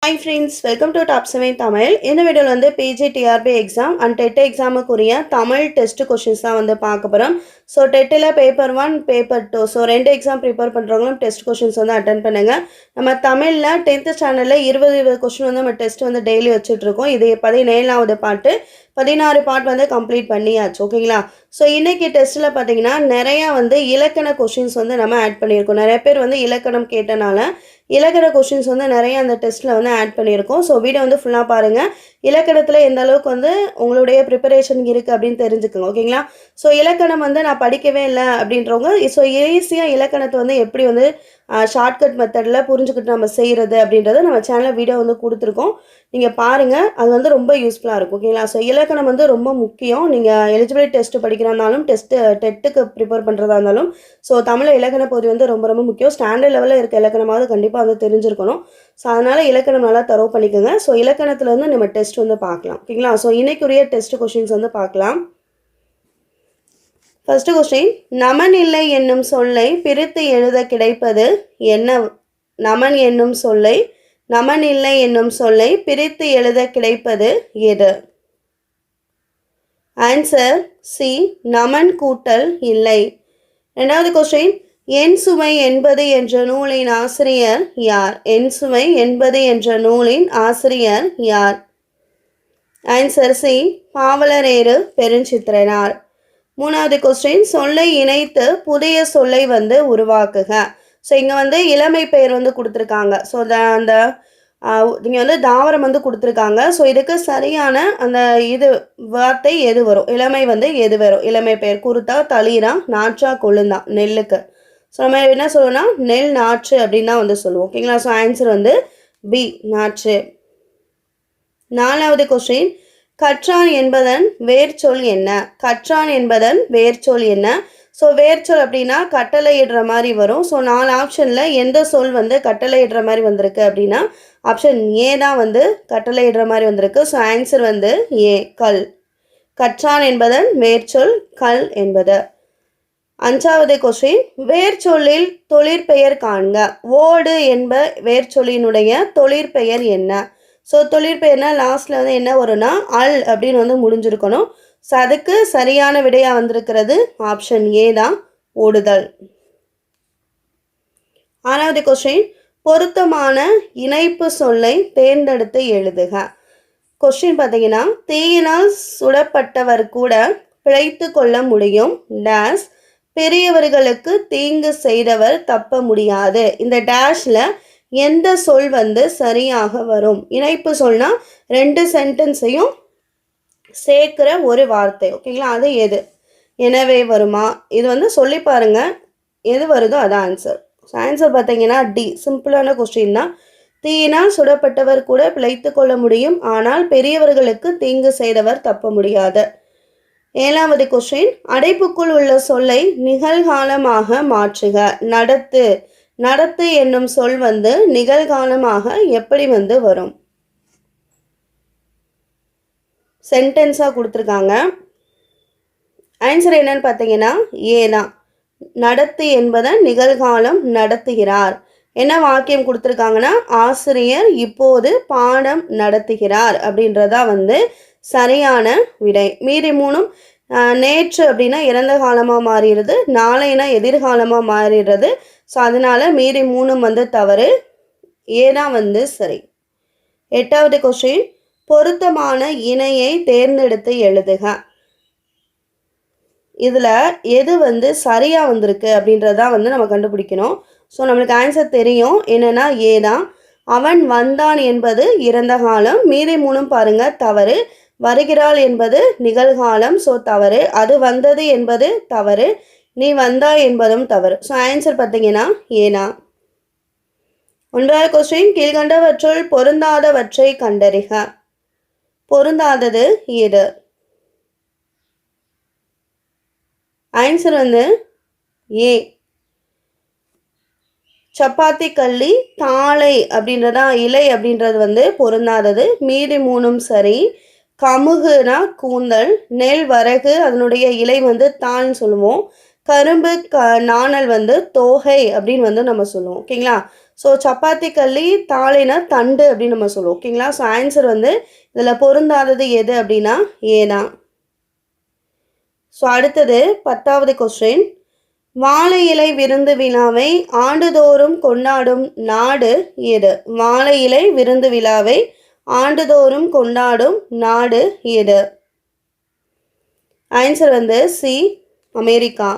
Hi friends, welcome to Top 7 Tamil. இந்த வீடியோல வந்து PG TRB exam and TET எக்ஸாமுக்குரிய தமிழ் டெஸ்ட் கொஷின்ஸ் தான் வந்து பார்க்க போகிறோம். ஸோ டெட்டில் paper 1 paper 2 so 2 exam prepare பண்ணுறவங்களும் டெஸ்ட் கொஷின்ஸ் வந்து அட்டன் பண்ணுங்கள். நம்ம தமிழில் 10th ஸ்டாண்டர்டில் 20 கொஷின் வந்து நம்ம டெஸ்ட் வந்து டெய்லி வச்சுட்ருக்கோம். இது 17வது பாட்டு 16 பார்ட் வந்து கம்ப்ளீட் பண்ணியாச்சு. ஓகேங்களா? ஸோ இன்றைக்கி டெஸ்ட்டில் பார்த்தீங்கன்னா நிறையா வந்து இலக்கண கொஷின்ஸ் வந்து நம்ம ஆட் பண்ணியிருக்கோம். நிறைய பேர் வந்து இலக்கணம் கேட்டனால இலக்கண கொஷின்ஸ் வந்து நிறைய அந்த டெஸ்ட்டில் வந்து ஆட் பண்ணியிருக்கோம். ஸோ வீடியோ வந்து ஃபுல்லாக பாருங்கள். இலக்கணத்தில் எந்த அளவுக்கு வந்து உங்களுடைய ப்ரிப்பரேஷன் இருக்குது அப்படின்னு தெரிஞ்சுக்கோங்க. ஓகேங்களா? ஸோ இலக்கணம் வந்து நான் படிக்கவே இல்லை அப்படின்றவங்க ஸோ ஈஸியாக இலக்கணத்தை வந்து எப்படி வந்து ஷார்ட்கட் மெத்தடில் புரிஞ்சுக்கிட்டு நம்ம செய்கிறது அப்படின்றத நம்ம சேனலில் வீடியோ வந்து கொடுத்துருக்கோம். நீங்கள் பாருங்கள், அது வந்து ரொம்ப யூஸ்ஃபுல்லாக இருக்கும். ஓகேங்களா? ஸோ இலக்கணம் வந்து ரொம்ப முக்கியம். நீங்கள் எலிஜிபிலிட்டி டெஸ்ட் படிக்கிறதாலும் டெட்டுக்கு ப்ரிப்பேர் பண்ணுறதா இருந்தாலும் ஸோ தமிழ் இலக்கண பகுதி வந்து ரொம்ப ரொம்ப முக்கியம். ஸ்டாண்டர்ட் லெவலில் இருக்க இலக்கணமாவது கண்டிப்பாக வந்து தெரிஞ்சிருக்கணும். ஸோ அதனால் இலக்கணம் நல்லா தரவு பண்ணிக்கோங்க. ஸோ இலக்கணத்தில் வந்து நம்ம டெஸ்ட் வந்து பார்க்கலாம். ஓகேங்களா? ஸோ இன்னைக்குரிய டெஸ்ட் கொஷின்ஸ் வந்து பார்க்கலாம். ஃபர்ஸ்ட் கொஸ்டின், நமன் இல்லை என்னும் சொல்லை பிரித்து எழுத கிடைப்பது என்ன? நமன் என்னும் சொல்லை நமன் இல்லை என்னும் சொல்லை பிரித்து எழுத கிடைப்பது எது? ஆன்சர் சி, நமன் கூட்டல் இல்லை. ரெண்டாவது கொஸ்டின், என் சுமை என்பது என்ற நூலின் ஆசிரியர் யார்? என் சுமை என்பது என்ற நூலின் ஆசிரியர் யார்? ஆன்சர் சி, பாவலரேறு பெருஞ்சித்திரனார். மூணாவது கொஸ்டின், சொல்லை இணைத்து புதிய சொல்லை வந்து உருவாக்குக. ஸோ இங்கே வந்து இளமை பெயர் வந்து கொடுத்துருக்காங்க. ஸோ அந்த இங்கே வந்து தாவரம் வந்து கொடுத்துருக்காங்க. ஸோ இதுக்கு சரியான அந்த வார்த்தை எது வரும்? இளமை வந்து எது வரும்? இளமை பெயர் குருத்தா, தளிரா, நாற்றா, கொழுந்தா? நெல்லுக்கு. ஸோ நம்ம என்ன சொல்லுவோம்னா நெல் நாற்று அப்படின்னு தான் வந்து சொல்லுவோம். ஓகேங்களா? ஸோ ஆன்சர் வந்து பி, நாற்று. நாலாவது கொஸ்டின், கற்றான் என்பதன் வேர்ச்சொல் என்ன? கற்றான் என்பதன் வேர்ச்சொல் என்ன? ஸோ வேர்ச்சொல் அப்படின்னா கட்டளையிடுற மாதிரி வரும். ஸோ 4 ஆப்ஷனில் எந்த சொல் வந்து கட்டளையிடுற மாதிரி வந்திருக்கு அப்படின்னா ஆப்ஷன் ஏ தான் வந்து கட்டளையிடுற மாதிரி வந்திருக்கு. ஸோ ஆன்சர் வந்து ஏ, கல். கற்றான் என்பதன் வேர்ச்சொல் கல் என்பது. அஞ்சாவது கொஸ்டின், வேர்ச்சொல்லில் தொழிற்பெயர் காண்க. ஓடு என்ப வேர்ச்சொல்லினுடைய தொழிற்பெயர் என்ன? ஸோ தொழிற்பெயர்னா லாஸ்ட்டில் வந்து என்ன வரும்னா அல் அப்படின்னு வந்து முடிஞ்சிருக்கணும். ஸோ அதுக்கு சரியான விடையாக வந்திருக்கிறது ஆப்ஷன் ஏ தான், ஓடுதல். ஆறாவது கொஸ்டின், பொருத்தமான இணைப்பு சொல்லை தேர்ந்தெடுத்து எழுதுக. கொஸ்டின் பார்த்தீங்கன்னா, தீயினால் சுடப்பட்டவர் கூட பிழைத்து கொள்ள முடியும் டேஷ், பெரியவர்களுக்கு தீங்கு செய்தவர் தப்ப முடியாது. இந்த டேஷில் எந்த சொல் வந்து சரியாக வரும்? இணைப்பு சொல்னா 2 சென்டென்ஸையும் சேர்க்கிற ஒரு வார்த்தை. ஓகேங்களா? அது எது? எனவே வருமா? இது வந்து சொல்லி பாருங்க, எது வருதோ அதான் ஆன்சர். ஆன்சர் பார்த்தீங்கன்னா டி, சிம்பிளான கொஸ்டின் தான். தீயினால் சுடப்பட்டவர் கூட பிழைத்து கொள்ள முடியும், ஆனால் பெரியவர்களுக்கு தீங்கு செய்தவர் தப்ப முடியாது. ஏழாவது கொஸ்டின், அடைப்புக்குள் உள்ள சொல்லை நிகழ்காலமாக மாற்றுக. நடத்து. நடத்து என்னும் சொல் வந்து நிகழ்காலமாக எப்படி வந்து வரும்? சென்டென்ஸாக கொடுத்துருக்காங்க. ஆன்சர் என்னன்னு பார்த்தீங்கன்னா ஏ தான். நடத்து என்பதன் நிகழ்காலம் நடத்துகிறார். என்ன வாக்கியம் கொடுத்துருக்காங்கன்னா, ஆசிரியர் இப்போது பாடம் நடத்துகிறார் அப்படின்றதா வந்து சரியான விடை. மீதி 3ம் நேற்று அப்படின்னா இறந்த காலமாக மாறிடுது, நாளைனா எதிர்காலமாக மாறிடுறது. ஸோ அதனால் மீதி 3ம் வந்து தவறு, ஏதான் வந்து சரி. எட்டாவது கொஸ்டின், பொருத்தமான இணையை தேர்ந்தெடுத்து எழுதுக. இதில் எது வந்து சரியாக வந்திருக்கு அப்படின்றதான் வந்து நம்ம கண்டுபிடிக்கணும். ஸோ நம்மளுக்கு ஆன்சர் தெரியும், என்னென்னா ஏ தான். அவன் வந்தான் என்பது இறந்த காலம், மீதி 3ம் பாருங்கள் தவறு. வருகிறாள் என்பது நிகழ்காலம், ஸோ தவறு. அது வந்தது என்பது தவறு. நீ வந்தாய் என்பதும் தவறு. ஸோ ஆன்சர் பார்த்தீங்கன்னா ஏனா. 9வது கொஸ்டின், கீழ்கண்டவற்றுள் பொருந்தாதவற்றை கண்டறிக. பொருந்தாதது எது? ஆன்சர் வந்து ஏ, சப்பாத்தி கள்ளி தாளை அப்படின்றதா இலை அப்படின்றது வந்து பொருந்தாதது. மீதி 3ம் சரி. கமுகுனா கூந்தல், நெல் வரகு அதனுடைய இலை வந்து தாள்னு சொல்லுவோம். கரும்பு நாணல் வந்து தோகை அப்படின்னு வந்து நம்ம சொல்லுவோம். ஓகேங்களா? ஸோ சப்பாத்தி கள்ளி தாளின தண்டு அப்படின்னு நம்ம சொல்லுவோம். ஓகேங்களா? ஸோ ஆன்சர் வந்து இதில் பொருந்தாதது எது அப்படின்னா ஏனா. ஸோ அடுத்தது 10வது கொஸ்டின். வாழை இலை விருந்து விழாவை ஆண்டுதோறும் கொண்டாடும் நாடு எது? வாழை இலை விருந்து விழாவை ஆண்டுதோறும் கொண்டாடும் நாடு எது? ஆன்சர் வந்து சி, அமெரிக்கா.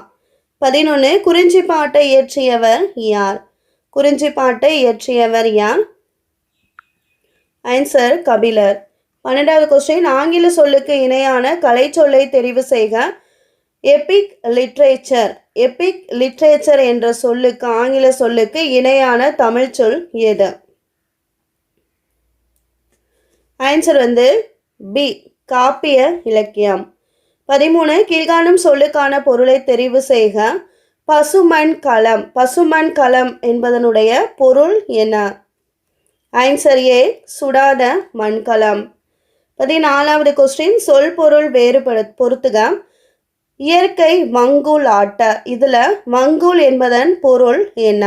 11. குறிஞ்சிப்பாட்டை இயற்றியவர் யார்? குறிஞ்சிப்பாட்டை இயற்றியவர் யார்? ஆன்சர் கபிலர். 12வது கொஸ்டின். ஆங்கில சொல்லுக்கு இணையான கலை சொல்லை தெரிவு செய்க. Epic literature. எபிக் லிட்ரேச்சர் என்ற சொல்லுக்கு ஆங்கில சொல்லுக்கு இணையான தமிழ் சொல் எது? ஆன்சர் வந்து பி, காப்பிய இலக்கியம். 13. கீழ்காணும் சொல்லுக்கான பொருளை தெரிவு செய்க. பசுமண் களம். பசுமண் களம் என்பதனுடைய பொருள் என்ன? ஆன்சர் ஏ, சுடாத மண்கலம். 14வது கொஸ்டின். சொல் பொருள் பொருத்துக. இயற்கை மங்குல் ஆட்ட. இதுல மங்குல் என்பதன் பொருள் என்ன?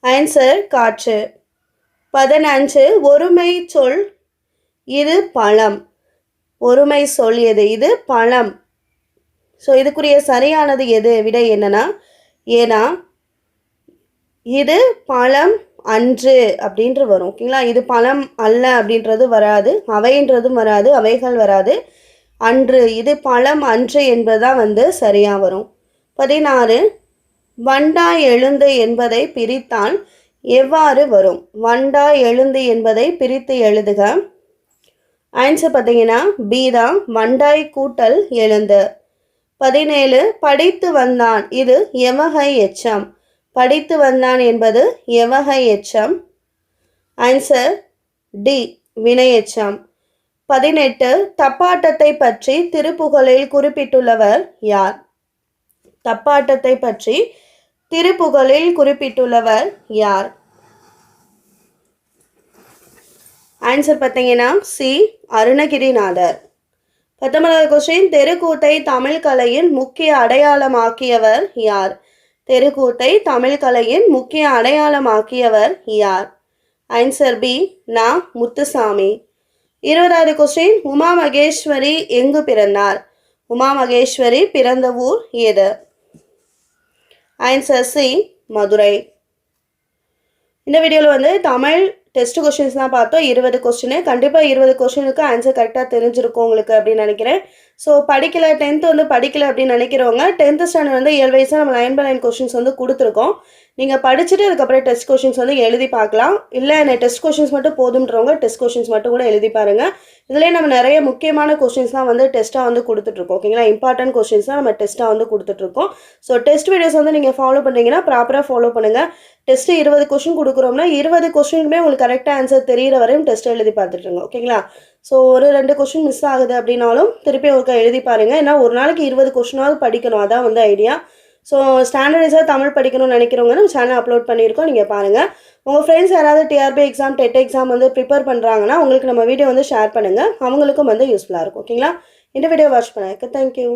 ஆன்சர் காற்று. 15. ஒருமை சொல். இது பழம். ஒருமை சொல் எது? இது பழம். ஸோ இதுக்குரிய சரியானது எது? விடை என்னன்னா ஏனா. இது பழம் அன்று அப்படின்ற வரும். ஓகேங்களா? இது பழம் அல்ல அப்படின்றது வராது, அவைன்றதும் வராது, அவைகள் வராது. அன்று, இது பழம் அன்று என்பதுதான் வந்து சரியாக வரும். 16. வண்டாய் எழுந்து என்பதை பிரித்தால் எவ்வாறு வரும்? வண்டாய் எழுந்து என்பதை பிரித்து எழுதுக. ஆன்சர் பார்த்தீங்கன்னா பி தான், வண்டாய் கூட்டல் எழுந்து. 17. படித்து வந்தான். இது எவகை எச்சம்? படித்து வந்தான் என்பது எவகை எச்சம்? Answer D, வினையெச்சம். 18. தப்பாட்டத்தை பற்றி திருப்புகழில் குறிப்பிட்டுள்ளவர் யார்? தப்பாட்டத்தை பற்றி திருப்புகழில் குறிப்பிட்டுள்ளவர் யார்? ஆன்சர் பார்த்தீங்கன்னா சி, அருணகிரிநாதர். 19வது கொஸ்டின். தெருக்கூத்தை தமிழ் கலையின் முக்கிய அடையாளமாக்கியவர் யார்? தெருக்கூத்தை தமிழ் கலையின் முக்கிய அடையாளமாக்கியவர் யார்? ஆன்சர் பி, நா. முத்துசாமி. 20வது கொஸ்டின். உமா மகேஸ்வரி எங்கு பிறந்தார்? உமா மகேஸ்வரி பிறந்த ஊர் எது? Answer C, Madurai. இந்த வீடியோவில் வந்து தமிழ் டெஸ்ட் கொஸ்டின்ஸ் தான் பார்த்தோம். 20 கொஸ்டின். கண்டிப்பாக 20 கொஸ்டினுக்கு ஆன்சர் கரெக்டாக தெரிஞ்சிருக்கும் உங்களுக்கு அப்படின்னு நினைக்கிறேன். ஸோ படிக்கல, 10th வந்து படிக்கல அப்படின்னு நினைக்கிறவங்க 10th ஸ்டாண்டர்ட் வந்து இயல்வைஸாக நம்ம 9 by 9 கொஸ்டின்ஸ் வந்து கொடுத்துருக்கோம். நீங்கள் படிச்சுட்டு அதுக்கப்புறம் டெஸ்ட் கொஸ்டின்ஸ் வந்து எழுதி பார்க்கலாம். இல்லை எனக்கு டெஸ்ட் கொஸ்டின்ஸ் மட்டும் போதுன்றவங்க டெஸ்ட் கொஸ்டின்ஸ் மட்டும் கூட எழுதி பாருங்கள். இதுலேயே நம்ம நிறைய முக்கியமான கொஸ்டின்ஸ் தான் வந்து டெஸ்ட்டாக வந்து கொடுத்துட்ருக்கோம். ஓகேங்களா? இம்பார்ட்டன்ட் கொஸ்டின்ஸ் தான் நம்ம டெஸ்ட்டாக வந்து கொடுத்துட்ருக்கோம். ஸோ டெஸ்ட் வீடியோஸ் வந்து நீங்கள் ஃபாலோ பண்ணுறீங்கன்னா ப்ராப்பராக ஃபாலோ பண்ணுங்கள். டெஸ்ட்டு 20 கொஸ்டின் கொடுக்குறோம்னா 20 கொஸ்டினுக்குமே உங்களுக்கு கரெக்டாக ஆன்சர் தெரிகிற வரையும் டெஸ்ட் எழுதி பார்த்துட்டுருங்க. ஓகேங்களா? ஸோ ஒரு 2 கொஸ்டின் மிஸ் ஆகுது அப்படின்னாலும் திருப்பி ஒருக்கா எழுதி பாருங்கள். ஏன்னா ஒரு நாளைக்கு 20 கொஸ்டினாவது படிக்கணும், அதான் வந்து ஐடியா. ஸோ ஸ்டாண்டர்டைஸாக தமிழ் படிக்கணும்னு நினைக்கிறவங்க நம்ம சேனல் அப்லோட் பண்ணியிருக்கோம், நீங்கள் பாருங்கள். உங்கள் ஃப்ரெண்ட்ஸ் யாராவது டிஆர்பி எக்ஸாம், டெட் எக்ஸாம் வந்து ப்ரிப்பேர் பண்ணுறாங்கன்னா உங்களுக்கு நம்ம வீடியோ வந்து ஷேர் பண்ணுங்கள், அவங்களுக்கும் வந்து யூஸ்ஃபுல்லாக இருக்கும். ஓகேங்களா? இந்த வீடியோ வாட்ச் பண்ணதுக்கு தேங்க்யூ.